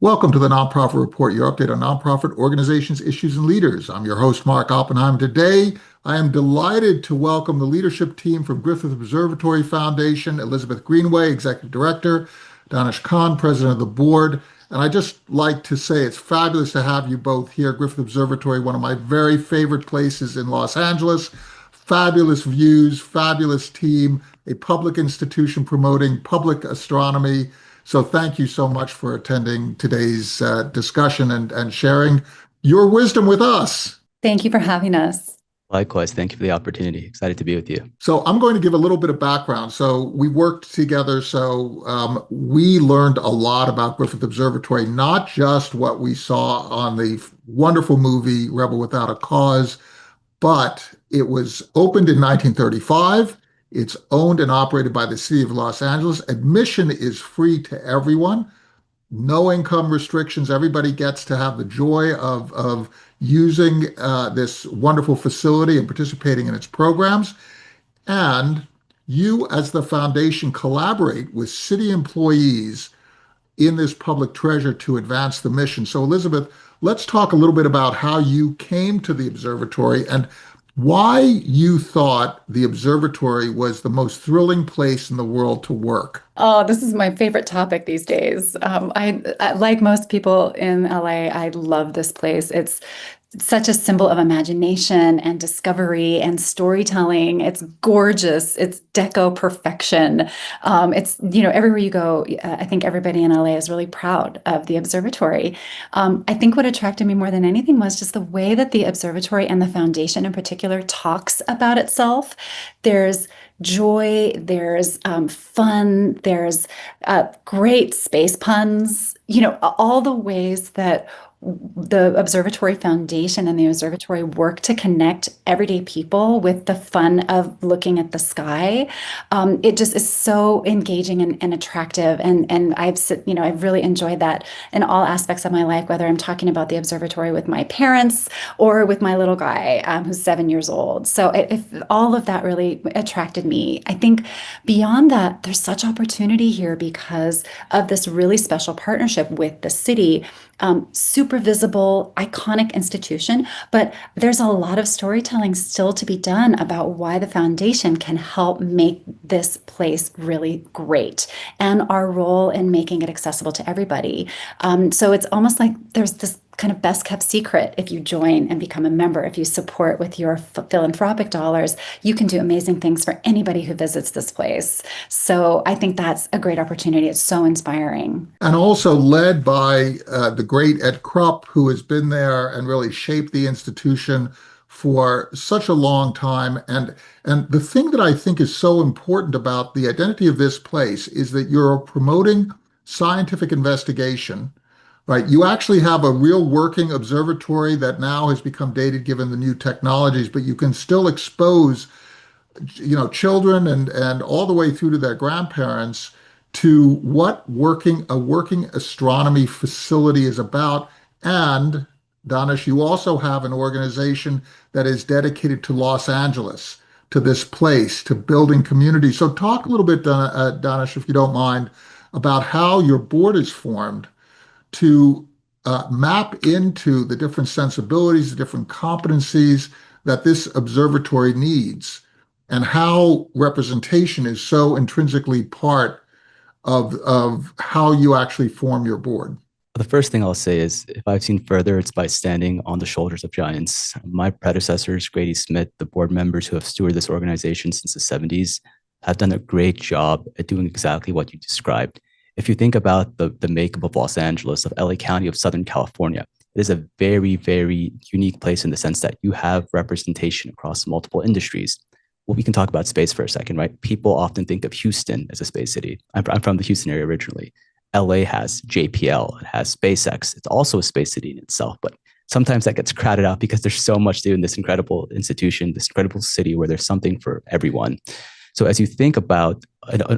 Welcome to the Nonprofit Report, your update on nonprofit organizations, issues, and leaders. I'm your host, Mark Oppenheim. Today, I am delighted to welcome the leadership team from Griffith Observatory Foundation, Elizabeth Greenway, Executive Director, Danish, President of the Board. And I just like to say it's fabulous to have you both here. Griffith Observatory, one of my very favorite places in Los Angeles. Fabulous views, fabulous team, a public institution promoting public astronomy. So thank you so much for attending today's discussion and sharing your wisdom with us. Thank you for having us. Likewise, thank you for the opportunity. Excited to be with you. So I'm going to give a little bit of background. So we worked together. So we learned a lot about Griffith Observatory, not just what we saw on the wonderful movie Rebel Without a Cause, but it was opened in 1935. It's owned and operated by the City of Los Angeles. Admission is free to everyone. No income restrictions. Everybody gets to have the joy of using this wonderful facility and participating in its programs. And you, as the foundation, collaborate with city employees in this public treasure to advance the mission. So, Elizabeth, let's talk a little bit about how you came to the observatory and why you thought the observatory was the most thrilling place in the world to work. Oh, this is my favorite topic these days. Like most people in LA, I love this place. It's such a symbol of imagination and discovery and storytelling. It's gorgeous. It's deco perfection. It's, everywhere you go, I think everybody in LA is really proud of the observatory. I think what attracted me more than anything was just the way that the observatory and the foundation in particular talks about itself. There's joy, there's fun, there's great space puns, all the ways that the Observatory Foundation and the observatory work to connect everyday people with the fun of looking at the sky. It just is so engaging and attractive. And I've really enjoyed that in all aspects of my life, whether I'm talking about the observatory with my parents or with my little guy who's 7 years old. So if all of that really attracted me. I think beyond that, there's such opportunity here because of this really special partnership with the city. Super visible, iconic institution, but there's a lot of storytelling still to be done about why the foundation can help make this place really great and our role in making it accessible to everybody. So it's almost like there's this kind of best kept secret. If you join and become a member, if you support with your philanthropic dollars, you can do amazing things for anybody who visits this place. So I think that's a great opportunity. It's so inspiring. And also led by the great Ed Krupp, who has been there and really shaped the institution for such a long time. And the thing that I think is so important about the identity of this place is that you're promoting scientific investigation. Right. You actually have a real working observatory that now has become dated given the new technologies, but you can still expose, children and all the way through to their grandparents to what a working astronomy facility is about. And Danish, you also have an organization that is dedicated to Los Angeles, to this place, to building community. So talk a little bit, Danish, if you don't mind, about how your board is formed to map into the different sensibilities, the different competencies that this observatory needs, and how representation is so intrinsically part of how you actually form your board. The first thing I'll say is, if I've seen further, it's by standing on the shoulders of giants. My predecessors, Grady Smith, the board members who have stewarded this organization since the 70s, have done a great job at doing exactly what you described. If you think about the makeup of Los Angeles, of LA County, of Southern California, it is a very, very unique place in the sense that you have representation across multiple industries. Well, we can talk about space for a second, right? People often think of Houston as a space city. I'm from the Houston area originally. LA has JPL, it has SpaceX. It's also a space city in itself, but sometimes that gets crowded out because there's so much to do in this incredible institution, this incredible city where there's something for everyone. So as you think about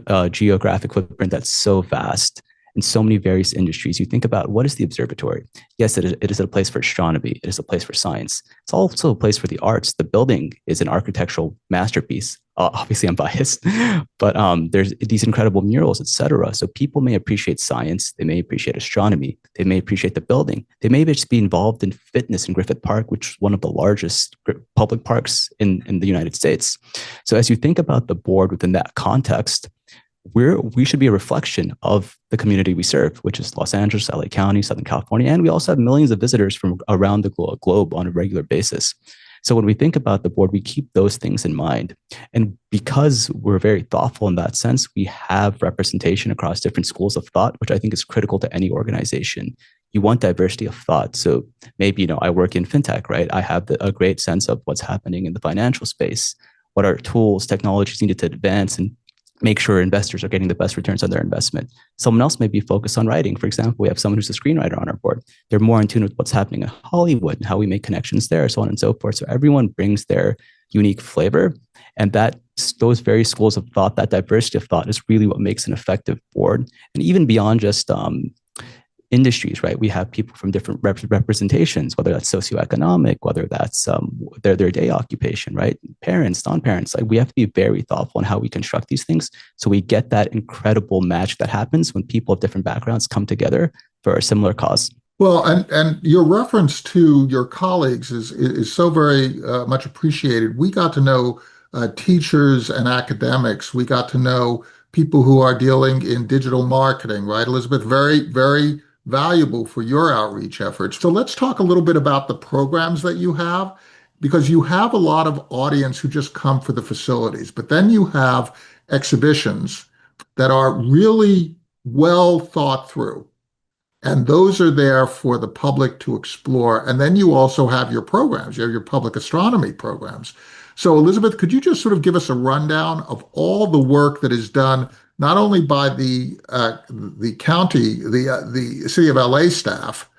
a geographic footprint that's so vast in so many various industries. You think about, what is the observatory? Yes, it is a place for astronomy. It is a place for science. It's also a place for the arts. The building is an architectural masterpiece. Obviously, I'm biased, but there's these incredible murals, etc. So people may appreciate science, they may appreciate astronomy, they may appreciate the building, they may just be involved in fitness in Griffith Park, which is one of the largest public parks in the United States. So as you think about the board within that context, we should be a reflection of the community we serve, which is Los Angeles, LA County, Southern California, and we also have millions of visitors from around the globe on a regular basis. So when we think about the board, we keep those things in mind. And because we're very thoughtful in that sense, we have representation across different schools of thought, which I think is critical to any organization. You want diversity of thought. So maybe, I work in fintech, right? I have a great sense of what's happening in the financial space. What are tools, technologies needed to advance and make sure investors are getting the best returns on their investment. Someone else may be focused on writing. For example, we have someone who's a screenwriter on our board. They're more in tune with what's happening in Hollywood and how we make connections there, so on and so forth. So everyone brings their unique flavor. And those various schools of thought, that diversity of thought is really what makes an effective board. And even beyond just industries, right? We have people from different representations, whether that's socioeconomic, whether that's their day occupation, right? Parents, non-parents. Like, we have to be very thoughtful in how we construct these things, so we get that incredible match that happens when people of different backgrounds come together for a similar cause. Well, and your reference to your colleagues is so very much appreciated. We got to know teachers and academics. We got to know people who are dealing in digital marketing, right, Elizabeth? Very, very valuable for your outreach efforts. So let's talk a little bit about the programs that you have, because you have a lot of audience who just come for the facilities, but then you have exhibitions that are really well thought through. And those are there for the public to explore. And then you also have your programs, you have your public astronomy programs. So Elizabeth, could you just sort of give us a rundown of all the work that is done, not only by the county, the city of LA staff,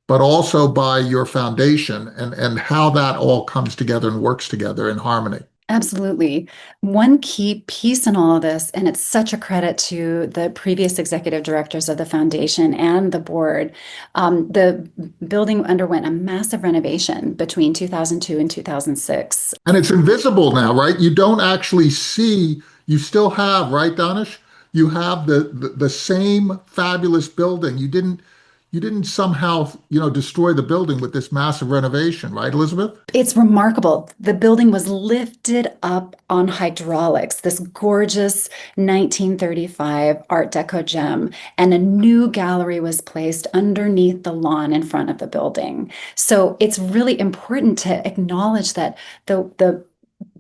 but also by your foundation, and how that all comes together and works together in harmony? Absolutely. One key piece in all of this, and it's such a credit to the previous executive directors of the foundation and the board, the building underwent a massive renovation between 2002 and 2006. And it's invisible now, right? You don't actually see, you still have, right, Danish? You have the same fabulous building. You didn't somehow, destroy the building with this massive renovation, right, Elizabeth? It's remarkable. The building was lifted up on hydraulics, this gorgeous 1935 Art Deco gem, and a new gallery was placed underneath the lawn in front of the building. So it's really important to acknowledge that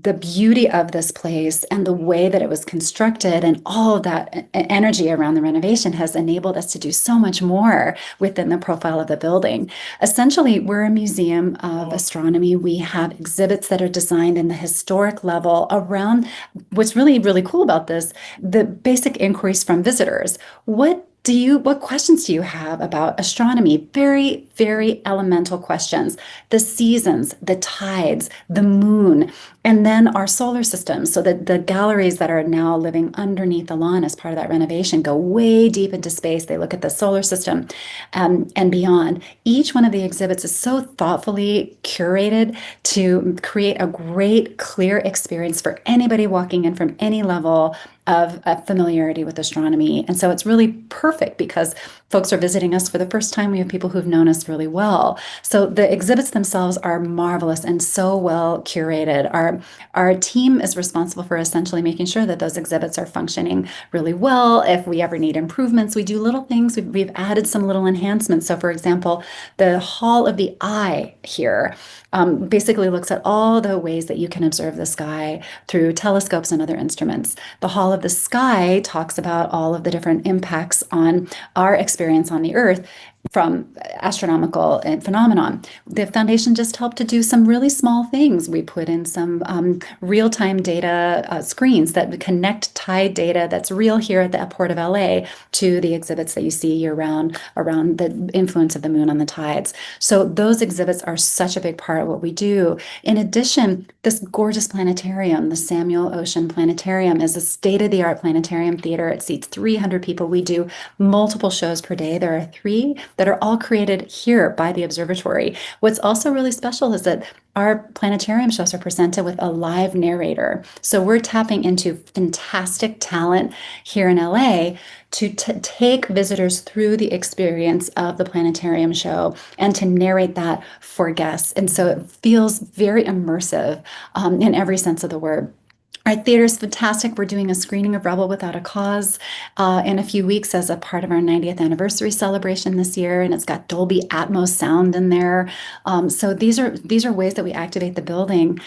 the beauty of this place and the way that it was constructed and all of that energy around the renovation has enabled us to do so much more within the profile of the building. Essentially, we're a museum of astronomy. We have exhibits that are designed in the historic level around what's really, really cool about this, the basic inquiries from visitors. What questions do you have about astronomy? Very, very elemental questions. The seasons, the tides, the moon, and then our solar system. So that the galleries that are now living underneath the lawn as part of that renovation go way deep into space. They look at the solar system and beyond. Each one of the exhibits is so thoughtfully curated to create a great, clear experience for anybody walking in from any level of familiarity with astronomy. And so it's really perfect because folks are visiting us for the first time. We have people who've known us really well. So the exhibits themselves are marvelous and so well curated. Our team is responsible for essentially making sure that those exhibits are functioning really well. If we ever need improvements, we do little things. We've added some little enhancements. So for example, the Hall of the Eye here basically looks at all the ways that you can observe the sky through telescopes and other instruments. The Hall of the Sky talks about all of the different impacts on our experience experience on the Earth from astronomical and phenomenon. The foundation just helped to do some really small things. We put in some real-time data screens that connect tide data that's real here at the Port of LA to the exhibits that you see year-round around the influence of the moon on the tides. So those exhibits are such a big part of what we do. In addition, this gorgeous planetarium, the Samuel Ocean Planetarium, is a state-of-the-art planetarium theater. It seats 300 people. We do multiple shows per day. There are 3 that are all created here by the observatory. What's also really special is that our planetarium shows are presented with a live narrator. So we're tapping into fantastic talent here in LA to take visitors through the experience of the planetarium show and to narrate that for guests. And so it feels very immersive in every sense of the word. Our theater is fantastic. We're doing a screening of Rebel Without a Cause in a few weeks as a part of our 90th anniversary celebration this year, and it's got Dolby Atmos sound in there. So these are ways that we activate the building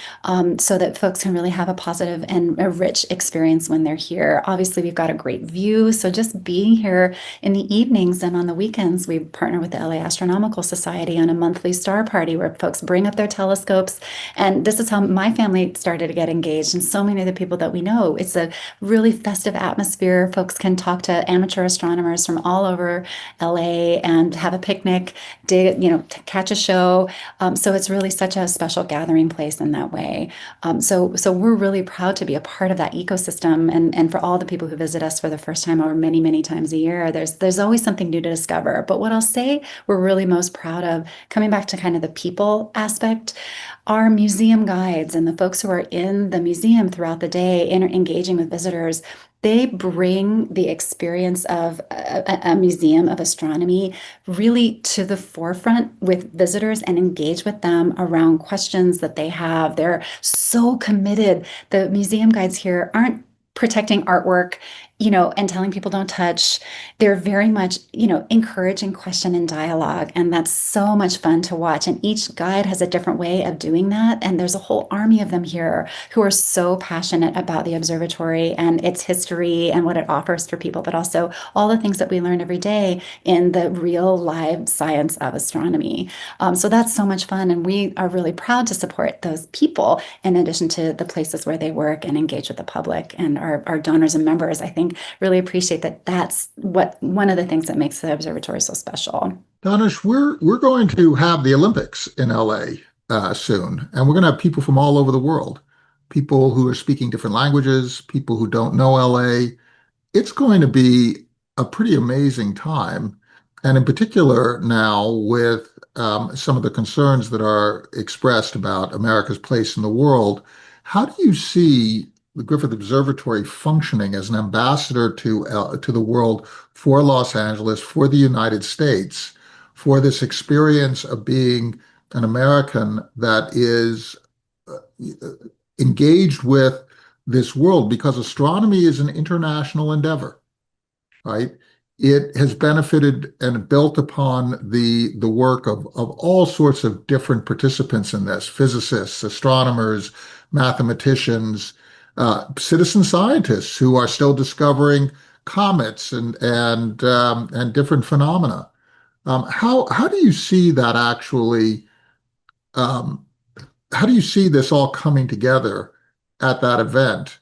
so that folks can really have a positive and a rich experience when they're here. Obviously, we've got a great view, so just being here in the evenings and on the weekends, we partner with the LA Astronomical Society on a monthly star party where folks bring up their telescopes, and this is how my family started to get engaged, and so many of the people that we know. It's a really festive atmosphere. Folks can talk to amateur astronomers from all over LA and have a picnic, catch a show. So it's really such a special gathering place in that way. So we're really proud to be a part of that ecosystem, and for all the people who visit us for the first time or many, many times a year, there's always something new to discover. But what I'll say we're really most proud of, coming back to kind of the people aspect, our museum guides and the folks who are in the museum throughout the day engaging with visitors, they bring the experience of a museum of astronomy really to the forefront with visitors and engage with them around questions that they have. They're so committed. The museum guides here aren't protecting artwork, and telling people don't touch. They're very much, encouraging question and dialogue. And that's so much fun to watch. And each guide has a different way of doing that. And there's a whole army of them here who are so passionate about the observatory and its history and what it offers for people, but also all the things that we learn every day in the real live science of astronomy. So that's so much fun. And we are really proud to support those people in addition to the places where they work and engage with the public. And our donors and members, I think, really appreciate that. That's one of the things that makes the observatory so special. Danish, we're going to have the Olympics in LA soon, and we're going to have people from all over the world, people who are speaking different languages, people who don't know LA. It's going to be a pretty amazing time, and in particular now with some of the concerns that are expressed about America's place in the world. How do you see the Griffith Observatory functioning as an ambassador to the world for Los Angeles, for the United States, for this experience of being an American that is engaged with this world? Because astronomy is an international endeavor, right? It has benefited and built upon the work of all sorts of different participants in this: physicists, astronomers, mathematicians, citizen scientists who are still discovering comets and different phenomena. How do you see that actually? How do you see this all coming together at that event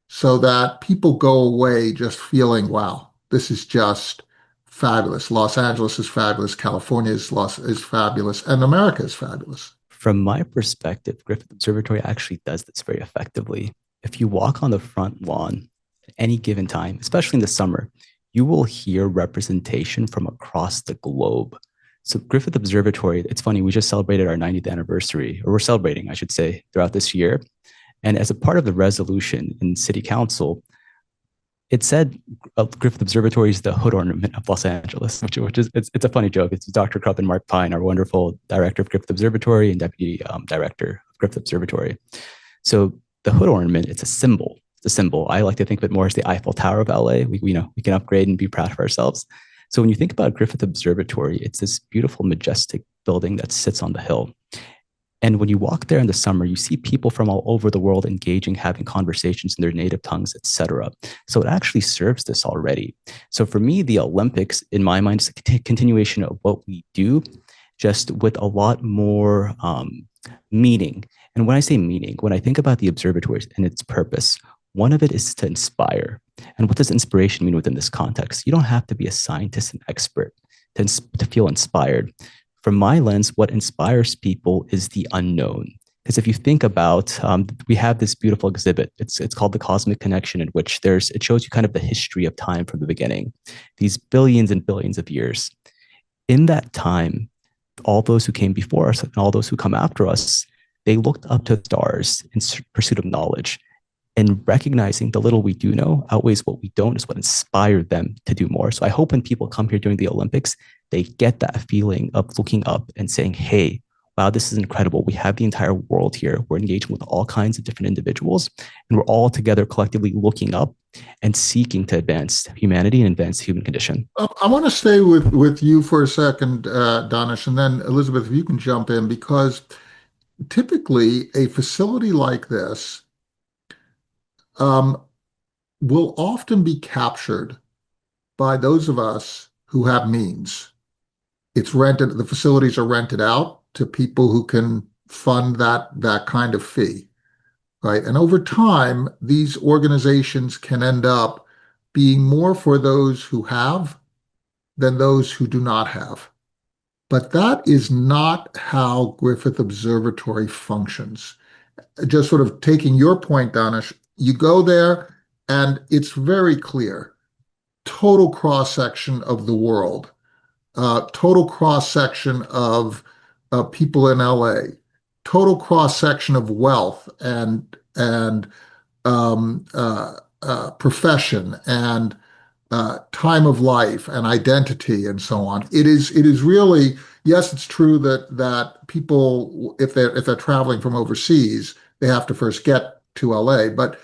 so that people go away just feeling, wow, this is just fabulous. Los Angeles is fabulous. California is fabulous, and America is fabulous. From my perspective, Griffith Observatory actually does this very effectively. If you walk on the front lawn at any given time, especially in the summer, you will hear representation from across the globe. So Griffith Observatory, it's funny, we just celebrated our 90th anniversary, or we're celebrating, I should say, throughout this year. And as a part of the resolution in City Council, it said Griffith Observatory is the hood ornament of Los Angeles, which is, it's a funny joke. It's Dr. Krupp and Mark Pine, our wonderful director of Griffith Observatory and deputy director of Griffith Observatory. So the hood ornament, it's a symbol. It's a symbol. I like to think of it more as the Eiffel Tower of LA. We can upgrade and be proud of ourselves. So when you think about Griffith Observatory, it's this beautiful, majestic building that sits on the hill. And when you walk there in the summer, you see people from all over the world engaging, having conversations in their native tongues, etc. So it actually serves this already. So for me, the Olympics, in my mind, is a continuation of what we do, just with a lot more meaning. And when I say meaning, when I think about the observatories and its purpose, one of it is to inspire. And what does inspiration mean within this context? You don't have to be a scientist and expert to feel inspired. From my lens, what inspires people is the unknown. Because if you think about, we have this beautiful exhibit. It's called the Cosmic Connection, in which it shows you kind of the history of time from the beginning, these billions and billions of years. In that time, all those who came before us and all those who come after us, they looked up to the stars in pursuit of knowledge. And recognizing the little we do know outweighs what we don't is what inspired them to do more. So I hope when people come here during the Olympics, they get that feeling of looking up and saying, hey, wow, this is incredible. We have the entire world here. We're engaging with all kinds of different individuals, and we're all together collectively looking up and seeking to advance humanity and advance the human condition. I want to stay with you for a second, Danish, and then Elizabeth, if you can jump in, because typically a facility like this will often be captured by those of us who have means. It's rented, the facilities are rented out to people who can fund that kind of fee, right? And over time, these organizations can end up being more for those who have than those who do not have. But that is not how Griffith Observatory functions. Just sort of taking your point, Danish, you go there and it's very clear. Total cross-section of the world, total cross-section of people in LA, total cross-section of wealth and profession and time of life and identity and so on. It is really, yes, it's true that people, if they're traveling from overseas, they have to first get to LA, but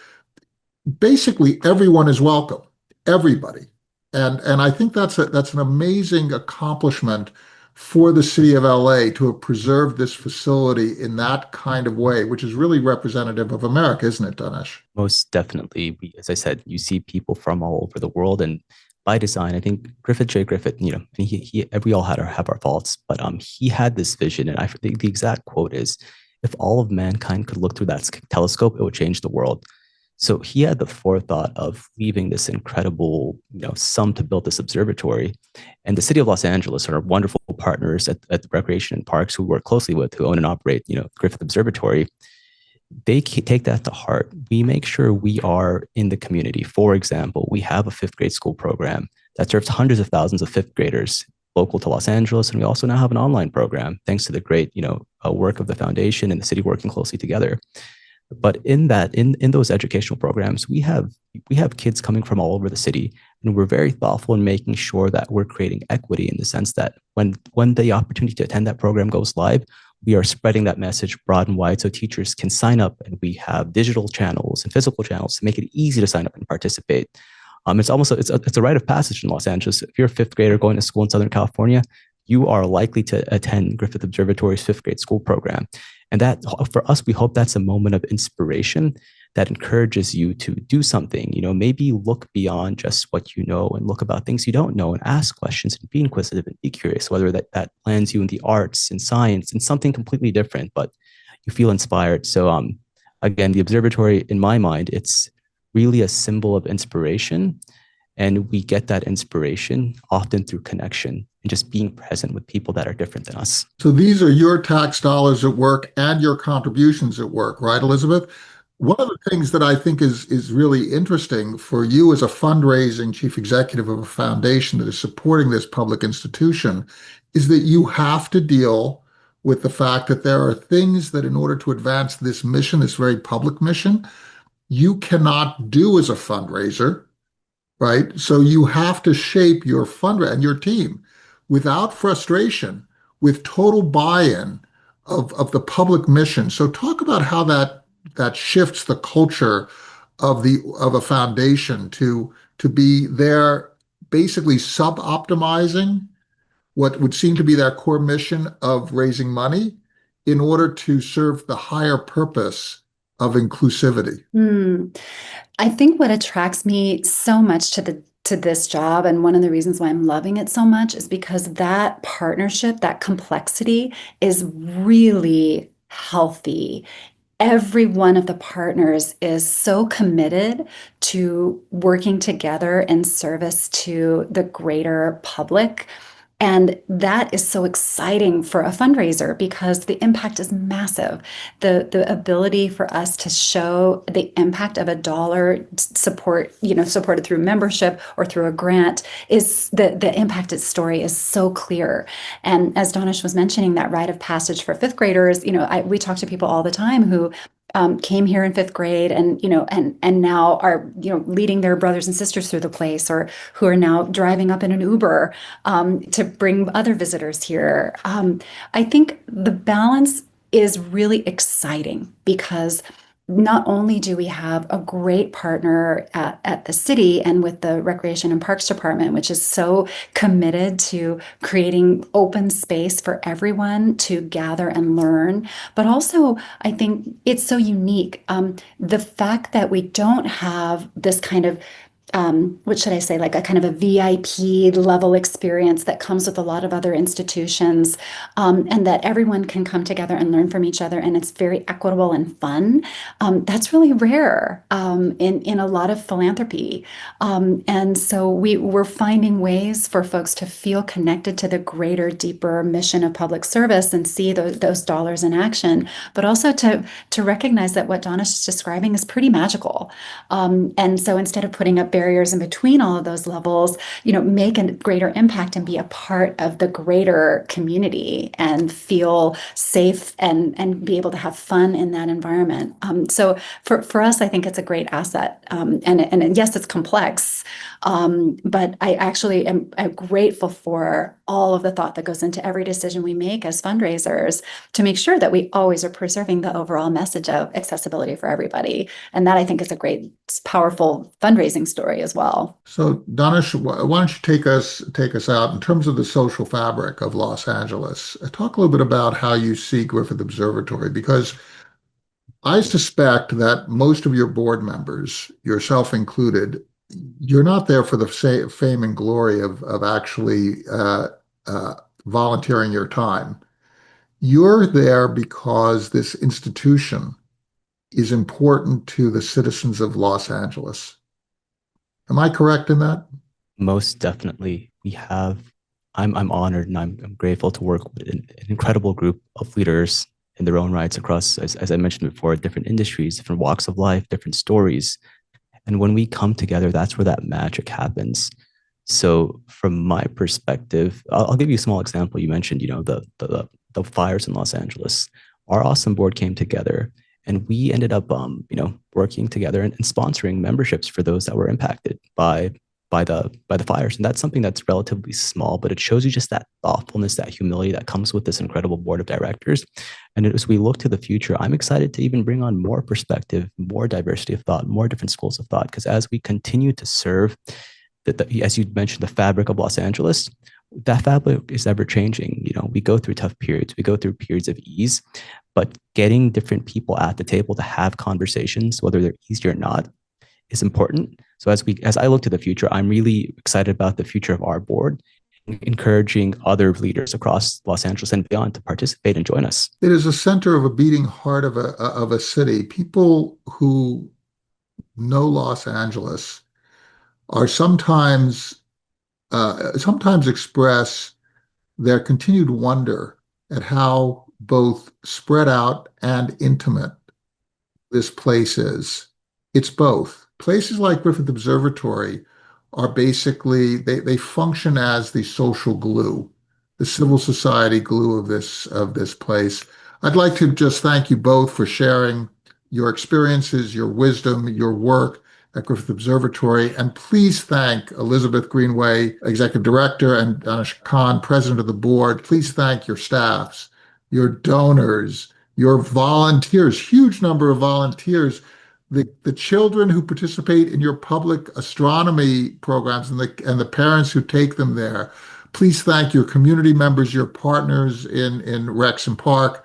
basically everyone is welcome, everybody. And I think that's an amazing accomplishment for the city of LA to have preserved this facility in that kind of way, which is really representative of America, isn't it, Danish? Most definitely. As I said, you see people from all over the world, and by design, I think Griffith, we all have our faults, but he had this vision, and the exact quote is, "If all of mankind could look through that telescope, it would change the world." So he had the forethought of leaving this incredible, sum to build this observatory. And the city of Los Angeles are wonderful partners at the Recreation and Parks who work closely with, who own and operate, Griffith Observatory. They take that to heart. We make sure we are in the community. For example, we have a fifth grade school program that serves hundreds of thousands of fifth graders local to Los Angeles. And we also now have an online program, thanks to the great, work of the foundation and the city working closely together. But in those educational programs, we have kids coming from all over the city, and we're very thoughtful in making sure that we're creating equity in the sense that when the opportunity to attend that program goes live, we are spreading that message broad and wide so teachers can sign up, and we have digital channels and physical channels to make it easy to sign up and participate. It's a rite of passage in Los Angeles. If you're a fifth grader going to school in Southern California, you are likely to attend Griffith Observatory's fifth grade school program. And that, for us, we hope that's a moment of inspiration that encourages you to do something, maybe look beyond just what you know and look about things you don't know and ask questions and be inquisitive and be curious, whether that lands you in the arts and science and something completely different, but you feel inspired. So again, the observatory, in my mind, it's really a symbol of inspiration. And we get that inspiration often through connection and just being present with people that are different than us. So these are your tax dollars at work and your contributions at work, right, Elizabeth? One of the things that I think is really interesting for you as a fundraising chief executive of a foundation that is supporting this public institution is that you have to deal with the fact that there are things that in order to advance this mission, this very public mission, you cannot do as a fundraiser. Right? So you have to shape your fundraiser and your team without frustration, with total buy-in of the public mission. So talk about how that shifts the culture of a foundation to be there basically sub-optimizing what would seem to be their core mission of raising money in order to serve the higher purpose of inclusivity? I think what attracts me so much to this job, and one of the reasons why I'm loving it so much, is because that partnership, that complexity is really healthy. Every one of the partners is so committed to working together in service to the greater public. And that is so exciting for a fundraiser because the impact is massive. The ability for us to show the impact of a dollar support, supported through membership or through a grant, is the impacted story is so clear. And as Danish was mentioning, that rite of passage for fifth graders, we talk to people all the time who came here in fifth grade and and now are leading their brothers and sisters through the place, or who are now driving up in an Uber to bring other visitors here. I think the balance is really exciting because not only do we have a great partner at the city and with the Recreation and Parks Department, which is so committed to creating open space for everyone to gather and learn, but also I think it's so unique. The fact that we don't have this kind of what should I say, like a kind of a VIP level experience that comes with a lot of other institutions, and that everyone can come together and learn from each other, and it's very equitable and fun. That's really rare in a lot of philanthropy. And so we're finding ways for folks to feel connected to the greater, deeper mission of public service and see those dollars in action, but also to recognize that what Danish is describing is pretty magical. And so instead of putting up barriers in between all of those levels, make a greater impact and be a part of the greater community and feel safe and be able to have fun in that environment. So for us, I think it's a great asset. And yes, it's complex, but I actually am grateful for all of the thought that goes into every decision we make as fundraisers to make sure that we always are preserving the overall message of accessibility for everybody. And that I think is a great, powerful fundraising story as well. So, Danish, why don't you take us out in terms of the social fabric of Los Angeles? Talk a little bit about how you see Griffith Observatory, because I suspect that most of your board members, yourself included, you're not there for the fame and glory of actually volunteering your time. You're there because this institution is important to the citizens of Los Angeles. Am I correct in that? Most definitely. I'm honored and I'm grateful to work with an incredible group of leaders in their own rights across, as I mentioned before, different industries, different walks of life, different stories. And when we come together, that's where that magic happens. So from my perspective, I'll give you a small example. You mentioned, the fires in Los Angeles. Our awesome board came together and we ended up, working together and sponsoring memberships for those that were impacted by the fires. And that's something that's relatively small, but it shows you just that thoughtfulness, that humility that comes with this incredible board of directors. And as we look to the future, I'm excited to even bring on more perspective, more diversity of thought, more different schools of thought, because as we continue to serve as you mentioned, the fabric of Los Angeles, that fabric is ever changing. We go through tough periods, we go through periods of ease, but getting different people at the table to have conversations, whether they're easy or not, is important. So as I look to the future, I'm really excited about the future of our board, encouraging other leaders across Los Angeles and beyond to participate and join us. It is a center of a beating heart of a city. People who know Los Angeles are sometimes express their continued wonder at how both spread out and intimate this place is. It's both. Places like Griffith Observatory are basically, they function as the social glue, the civil society glue of this place. I'd like to just thank you both for sharing your experiences, your wisdom, your work at Griffith Observatory. And please thank Elizabeth Greenway, Executive Director, and Danish Khan, President of the Board. Please thank your staffs, your donors, your volunteers, huge number of volunteers, the children who participate in your public astronomy programs and the parents who take them there. Please thank your community members, your partners in Rex and Park.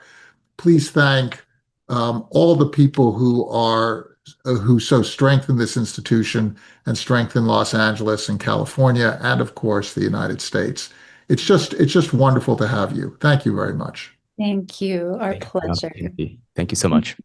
please thank all the people who so strengthen this institution and strengthen Los Angeles and California, and of course the United States. It's just wonderful to have you. Thank you very much. Thank you. Our pleasure. Thank you so much.